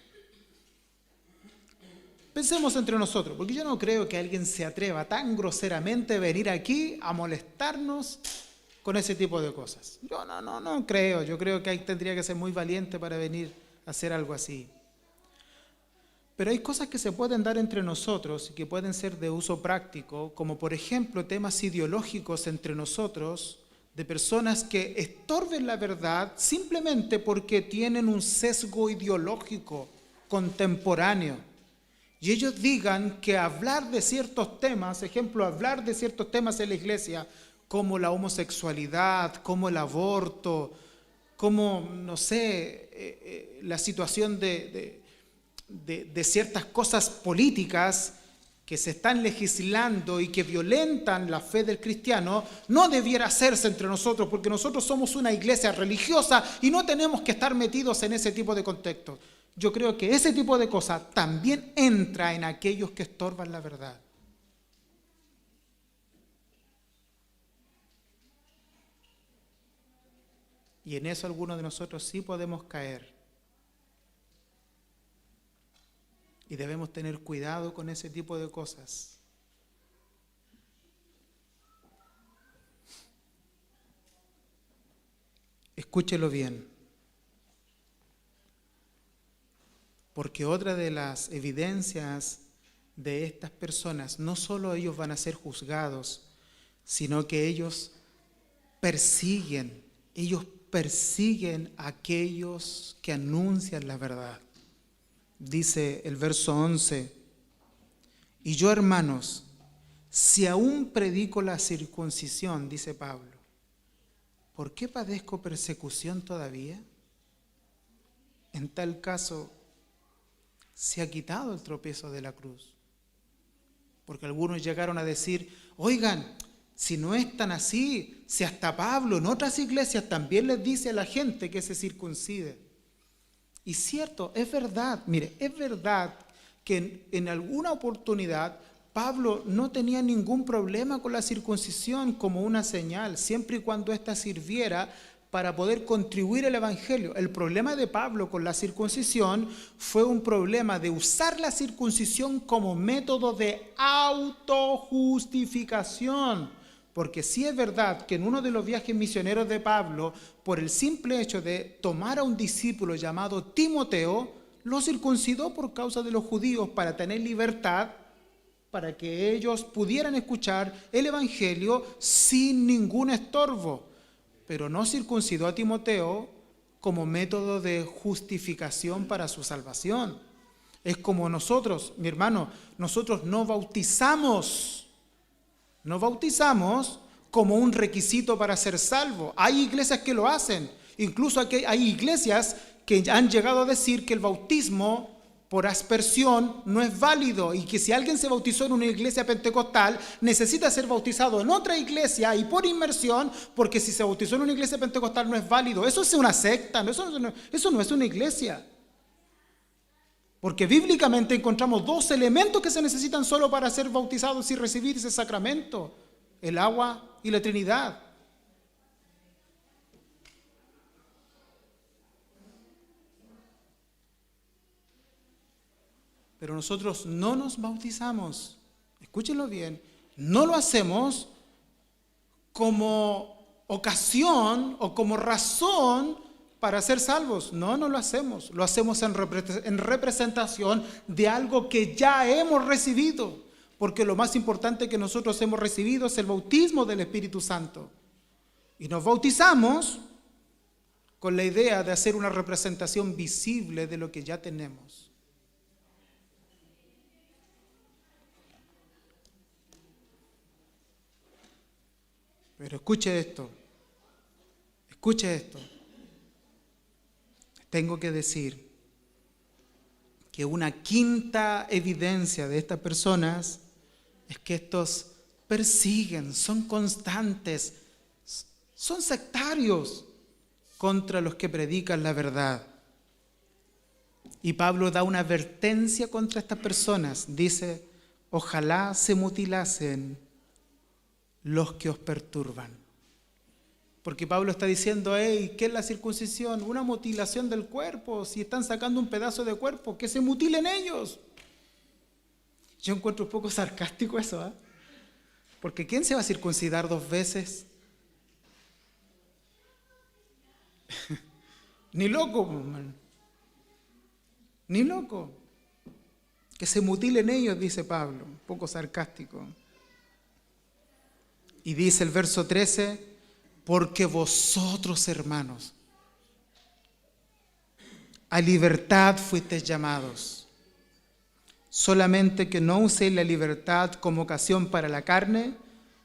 Pensemos entre nosotros, porque yo no creo que alguien se atreva tan groseramente a venir aquí a molestarnos con ese tipo de cosas. Yo no creo. Yo creo que tendría que ser muy valiente para venir a hacer algo así. Pero hay cosas que se pueden dar entre nosotros y que pueden ser de uso práctico, como por ejemplo temas ideológicos entre nosotros, de personas que estorben la verdad simplemente porque tienen un sesgo ideológico contemporáneo. Y ellos digan que hablar de ciertos temas, ejemplo, hablar de ciertos temas en la iglesia, como la homosexualidad, como el aborto, como, no sé, la situación de ciertas cosas políticas que se están legislando y que violentan la fe del cristiano, no debiera hacerse entre nosotros, porque nosotros somos una iglesia religiosa y no tenemos que estar metidos en ese tipo de contextos. Yo creo que ese tipo de cosas también entra en aquellos que estorban la verdad. Y en eso algunos de nosotros sí podemos caer. Y debemos tener cuidado con ese tipo de cosas. Escúchelo bien. Porque otra de las evidencias de estas personas, no solo ellos van a ser juzgados, sino que ellos persiguen a aquellos que anuncian la verdad. Dice el verso 11, y yo, hermanos, si aún predico la circuncisión, dice Pablo, ¿por qué padezco persecución todavía? En tal caso, se ha quitado el tropiezo de la cruz. Porque algunos llegaron a decir, oigan, si no es tan así, si hasta Pablo en otras iglesias también les dice a la gente que se circuncide. Y cierto, es verdad, mire, es verdad que en alguna oportunidad Pablo no tenía ningún problema con la circuncisión como una señal, siempre y cuando ésta sirviera para poder contribuir al evangelio. El problema de Pablo con la circuncisión fue un problema de usar la circuncisión como método de autojustificación. Porque sí es verdad que en uno de los viajes misioneros de Pablo, por el simple hecho de tomar a un discípulo llamado Timoteo, lo circuncidó por causa de los judíos para tener libertad, para que ellos pudieran escuchar el evangelio sin ningún estorbo. pero no circuncidó a Timoteo como método de justificación para su salvación. Es como nosotros, mi hermano, nosotros no bautizamos como un requisito para ser salvo. Hay iglesias que lo hacen, incluso hay iglesias que han llegado a decir que el bautismo por aspersión no es válido y que si alguien se bautizó en una iglesia pentecostal necesita ser bautizado en otra iglesia y por inmersión, porque si se bautizó en una iglesia pentecostal no es válido. Eso es una secta, eso no es una iglesia. Porque bíblicamente encontramos dos elementos que se necesitan solo para ser bautizados y recibir ese sacramento: el agua y la Trinidad. Pero nosotros no nos bautizamos, escúchenlo bien, no lo hacemos como ocasión o como razón para ser salvos. No lo hacemos. Lo hacemos en representación de algo que ya hemos recibido. Porque lo más importante que nosotros hemos recibido es el bautismo del Espíritu Santo. Y nos bautizamos con la idea de hacer una representación visible de lo que ya tenemos. Pero escuche esto. Tengo que decir que una quinta evidencia de estas personas es que estos persiguen, son constantes, son sectarios contra los que predican la verdad. Y Pablo da una advertencia contra estas personas. Dice: ojalá se mutilasen los que os perturban. Porque Pablo está diciendo: hey, ¿qué es la circuncisión? Una mutilación del cuerpo. Si están sacando un pedazo de cuerpo, que se mutilen ellos. Yo encuentro un poco sarcástico eso, ¿eh? Porque ¿quién se va a circuncidar 2 veces? Ni loco, man. Ni loco. Que se mutilen ellos, dice Pablo, un poco sarcástico. Y dice el verso 13: porque vosotros, hermanos, a libertad fuisteis llamados, solamente que no uséis la libertad como ocasión para la carne,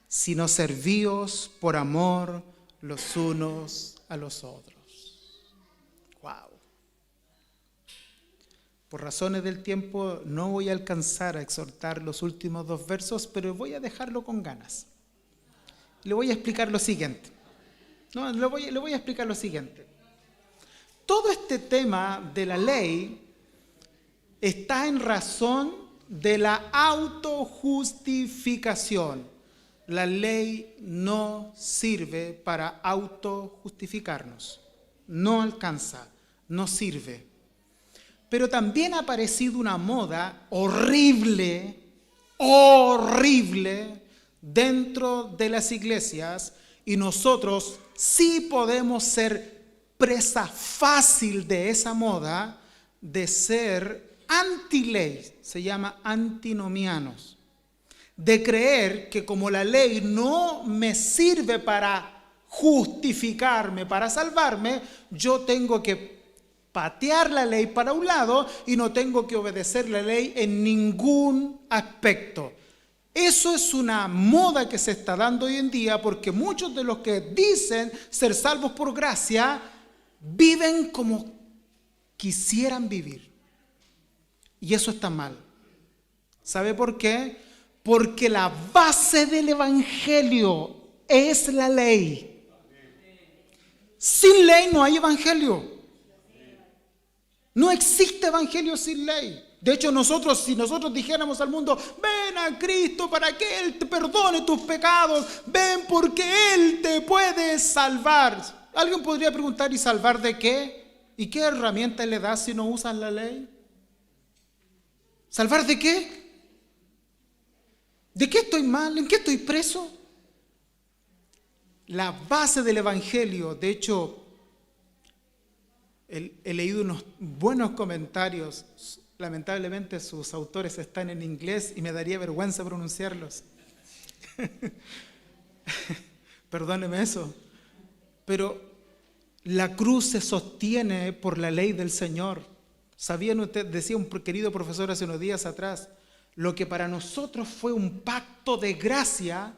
sino servíos por amor los unos a los otros. Wow. Por razones del tiempo no voy a alcanzar a exhortar los últimos 2 versos, pero voy a dejarlo con ganas. Le voy a explicar lo siguiente. Le voy a explicar lo siguiente. Todo este tema de la ley está en razón de la autojustificación. La ley no sirve para autojustificarnos. No alcanza, no sirve. Pero también ha aparecido una moda horrible dentro de las iglesias, y nosotros sí podemos ser presa fácil de esa moda de ser anti-ley, se llama antinomianos, de creer que como la ley no me sirve para justificarme, para salvarme, yo tengo que patear la ley para un lado y no tengo que obedecer la ley en ningún aspecto. Eso es una moda que se está dando hoy en día, porque muchos de los que dicen ser salvos por gracia viven como quisieran vivir. Y eso está mal. ¿Sabe por qué? Porque la base del evangelio es la ley. Sin ley no hay evangelio. No existe evangelio sin ley. De hecho, si nosotros dijéramos al mundo: ven a Cristo para que Él te perdone tus pecados, ven porque Él te puede salvar. Alguien podría preguntar: ¿y salvar de qué? ¿Y qué herramientas le das si no usas la ley? ¿Salvar de qué? ¿De qué estoy mal? ¿En qué estoy preso? La base del evangelio, de hecho, he leído unos buenos comentarios. Lamentablemente sus autores están en inglés y me daría vergüenza pronunciarlos. Perdóneme eso. pero la cruz se sostiene por la ley del Señor. ¿Sabían ustedes? Decía un querido profesor hace unos días atrás, lo que para nosotros fue un pacto de gracia,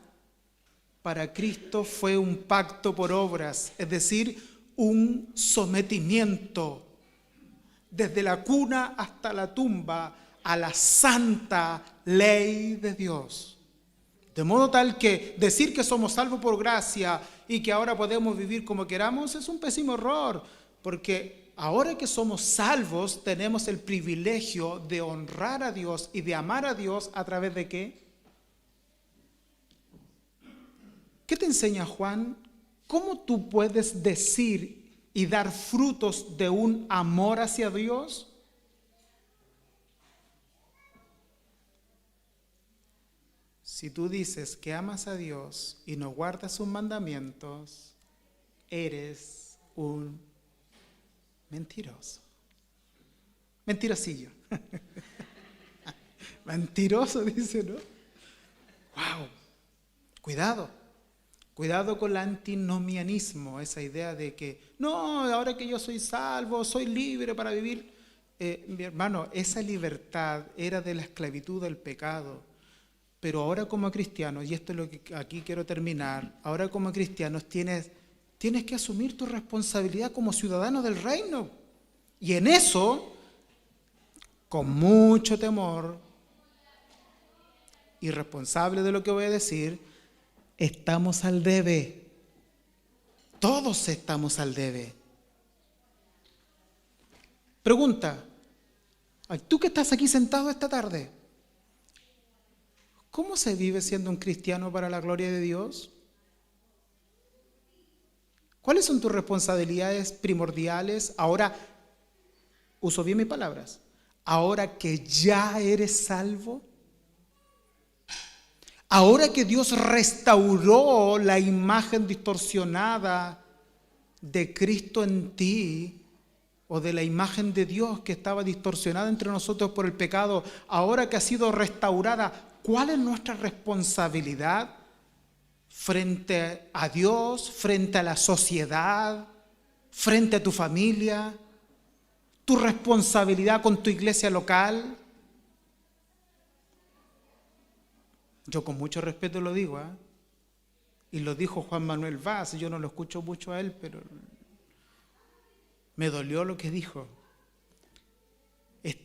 para Cristo fue un pacto por obras, es decir, un sometimiento desde la cuna hasta la tumba a la santa ley de Dios. De modo tal que decir que somos salvos por gracia y que ahora podemos vivir como queramos es un pésimo error, porque ahora que somos salvos tenemos el privilegio de honrar a Dios y de amar a Dios a través de ¿qué? ¿Qué te enseña Juan? ¿Cómo tú puedes decir y dar frutos de un amor hacia Dios? Si tú dices que amas a Dios y no guardas sus mandamientos, eres un mentiroso. Mentirosillo. Mentiroso, dice, ¿no? ¡Wow! Cuidado. Cuidado con el antinomianismo, esa idea de que, no, ahora que yo soy salvo, soy libre para vivir. Mi hermano, esa libertad era de la esclavitud del pecado. Pero ahora como cristianos, y esto es lo que aquí quiero terminar, ahora como cristianos tienes que asumir tu responsabilidad como ciudadano del reino. Y en eso, con mucho temor, y responsable de lo que voy a decir, estamos al debe. Todos estamos al debe. Pregunta, tú que estás aquí sentado esta tarde, ¿cómo se vive siendo un cristiano para la gloria de Dios? ¿Cuáles son tus responsabilidades primordiales? Ahora, uso bien mis palabras, ahora que ya eres salvo. Ahora que Dios restauró la imagen distorsionada de Cristo en ti, o de la imagen de Dios que estaba distorsionada entre nosotros por el pecado, ahora que ha sido restaurada, ¿cuál es nuestra responsabilidad frente a Dios, frente a la sociedad, frente a tu familia? ¿Tu responsabilidad con tu iglesia local? Yo con mucho respeto lo digo, y lo dijo Juan Manuel Vaz, yo no lo escucho mucho a él, pero me dolió lo que dijo. Es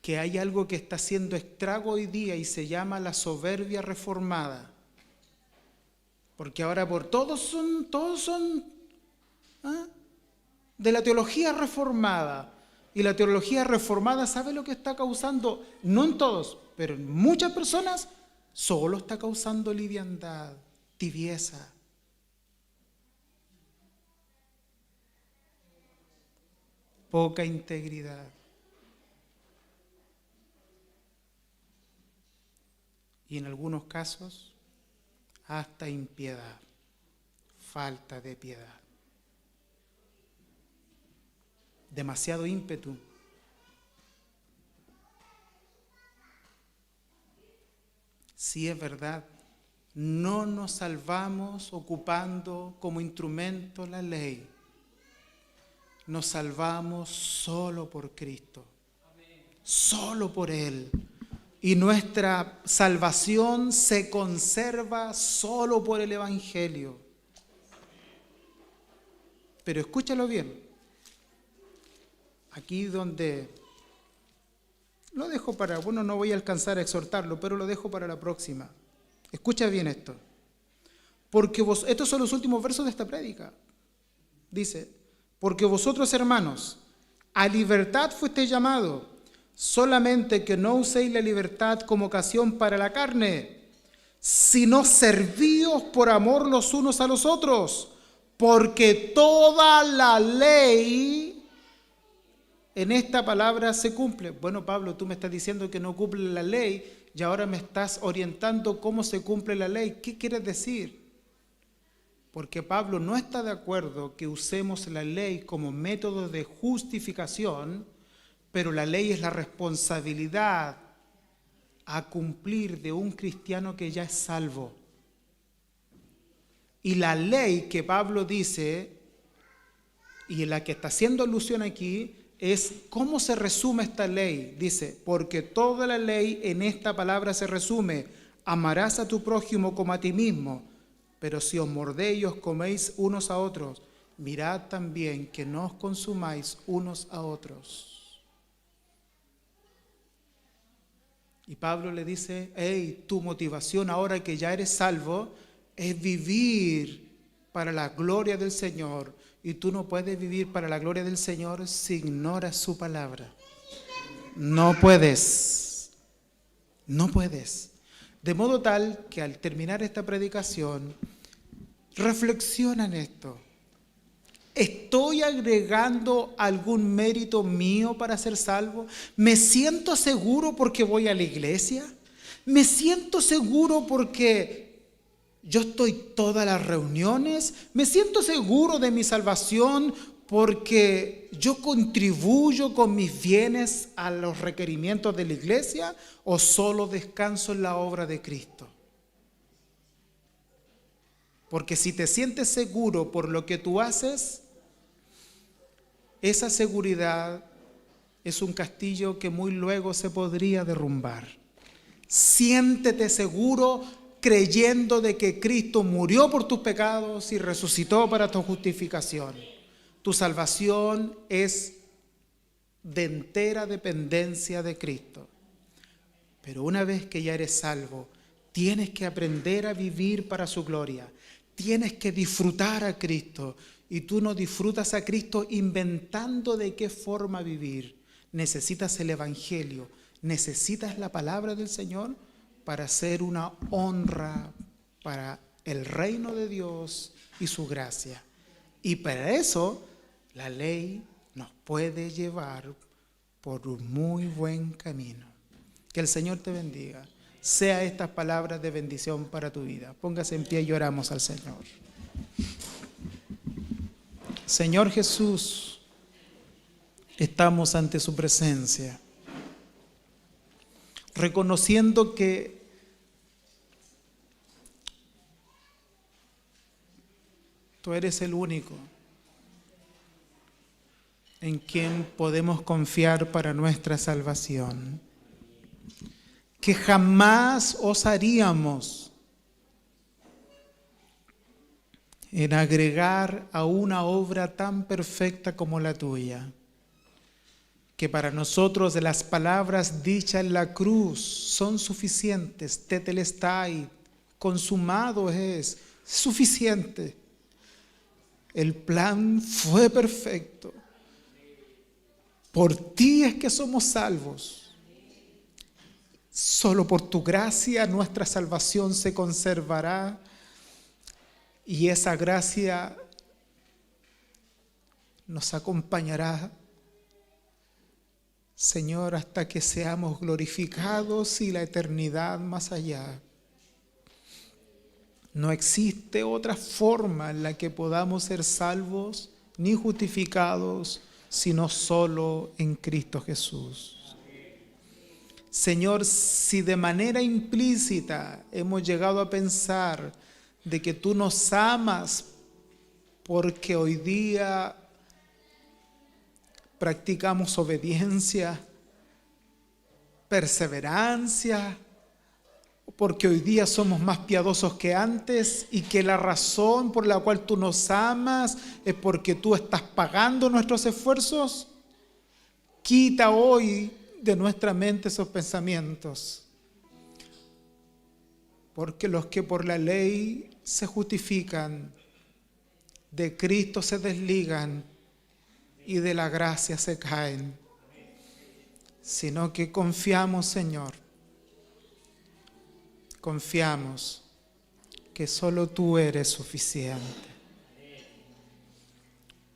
que hay algo que está haciendo estrago hoy día y se llama la soberbia reformada. Porque ahora todos son de la teología reformada. Y la teología reformada, ¿sabe lo que está causando? No en todos, pero en muchas personas, solo está causando liviandad, tibieza. Poca integridad. Y en algunos casos, hasta impiedad, falta de piedad. Demasiado ímpetu. Sí, es verdad, no nos salvamos ocupando como instrumento la ley. Nos salvamos solo por Cristo, solo por Él. Y nuestra salvación se conserva solo por el Evangelio. Pero escúchalo bien. Aquí donde lo dejo para, bueno, no voy a alcanzar a exhortarlo, pero lo dejo para la próxima. Escucha bien esto. Porque estos son los últimos versos de esta prédica. Dice, porque vosotros, hermanos, a libertad fuisteis llamados, solamente que no uséis la libertad como ocasión para la carne, sino servíos por amor los unos a los otros, porque toda la ley en esta palabra se cumple. Bueno, Pablo, tú me estás diciendo que no cumple la ley y ahora me estás orientando cómo se cumple la ley. ¿Qué quieres decir? Porque Pablo no está de acuerdo que usemos la ley como método de justificación, pero la ley es la responsabilidad a cumplir de un cristiano que ya es salvo. Y la ley que Pablo dice y en la que está haciendo alusión aquí, es cómo se resume esta ley. Dice, porque toda la ley en esta palabra se resume: amarás a tu prójimo como a ti mismo. Pero si os mordéis y os coméis unos a otros, mirad también que no os consumáis unos a otros. Y Pablo le dice, hey, tu motivación ahora que ya eres salvo es vivir para la gloria del Señor. Y tú no puedes vivir para la gloria del Señor si ignoras su palabra. No puedes. No puedes. De modo tal que al terminar esta predicación, reflexiona en esto. ¿Estoy agregando algún mérito mío para ser salvo? ¿Me siento seguro porque voy a la iglesia? ¿Me siento seguro porque yo estoy todas las reuniones? ¿Me siento seguro de mi salvación porque yo contribuyo con mis bienes a los requerimientos de la iglesia? ¿O solo descanso en la obra de Cristo? Porque si te sientes seguro por lo que tú haces, esa seguridad es un castillo que muy luego se podría derrumbar. Siéntete seguro creyendo de que Cristo murió por tus pecados y resucitó para tu justificación. Tu salvación es de entera dependencia de Cristo. Pero una vez que ya eres salvo, tienes que aprender a vivir para su gloria. Tienes que disfrutar a Cristo. Y tú no disfrutas a Cristo inventando de qué forma vivir. Necesitas el Evangelio, necesitas la palabra del Señor para ser una honra para el reino de Dios y su gracia. Y para eso la ley nos puede llevar por un muy buen camino. Que el Señor te bendiga. Sea estas palabras de bendición para tu vida. Póngase en pie y oramos al Señor. Señor Jesús, estamos ante su presencia, reconociendo que tú eres el único en quien podemos confiar para nuestra salvación, que jamás osaríamos en agregar a una obra tan perfecta como la tuya, que para nosotros las palabras dichas en la cruz son suficientes. Tetelestai, consumado es, suficiente. El plan fue perfecto. Por ti es que somos salvos. Solo por tu gracia nuestra salvación se conservará. Y esa gracia nos acompañará, Señor, hasta que seamos glorificados y la eternidad más allá. No existe otra forma en la que podamos ser salvos ni justificados, sino solo en Cristo Jesús. Señor, si de manera implícita hemos llegado a pensar de que tú nos amas porque hoy día practicamos obediencia, perseverancia, porque hoy día somos más piadosos que antes y que la razón por la cual tú nos amas es porque tú estás pagando nuestros esfuerzos, quita hoy de nuestra mente esos pensamientos. Porque los que por la ley se justifican, de Cristo se desligan y de la gracia se caen. Sino que confiamos, Señor, confiamos que solo tú eres suficiente.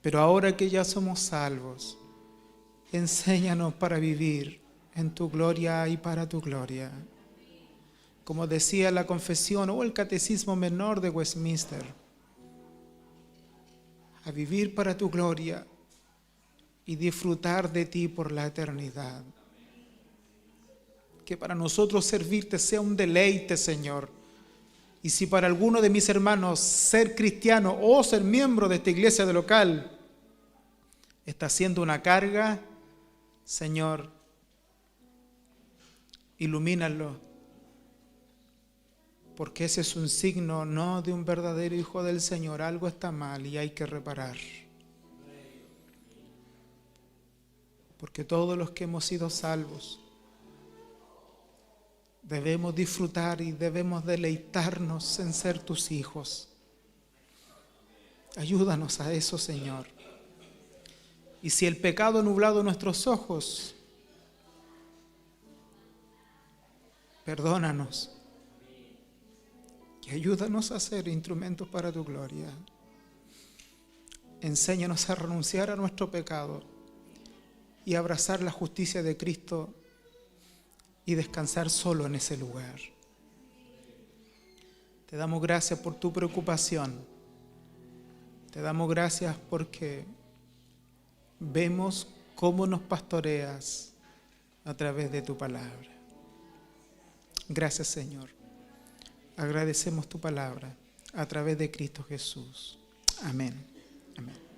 Pero ahora que ya somos salvos, enséñanos para vivir en tu gloria y para tu gloria. Como decía la confesión o el catecismo menor de Westminster, a vivir para tu gloria y disfrutar de ti por la eternidad. Que para nosotros servirte sea un deleite, Señor. Y si para alguno de mis hermanos ser cristiano o ser miembro de esta iglesia de local está siendo una carga, Señor, ilumínalo, porque ese es un signo no de un verdadero hijo del Señor. Algo está mal y hay que reparar. Porque todos los que hemos sido salvos debemos disfrutar y debemos deleitarnos en ser tus hijos. Ayúdanos a eso, Señor. Y si el pecado ha nublado nuestros ojos, perdónanos y ayúdanos a ser instrumentos para tu gloria. Enséñanos a renunciar a nuestro pecado y abrazar la justicia de Cristo y descansar solo en ese lugar. Te damos gracias por tu preocupación. Te damos gracias porque vemos cómo nos pastoreas a través de tu palabra. Gracias, Señor. Agradecemos tu palabra a través de Cristo Jesús. Amén. Amén.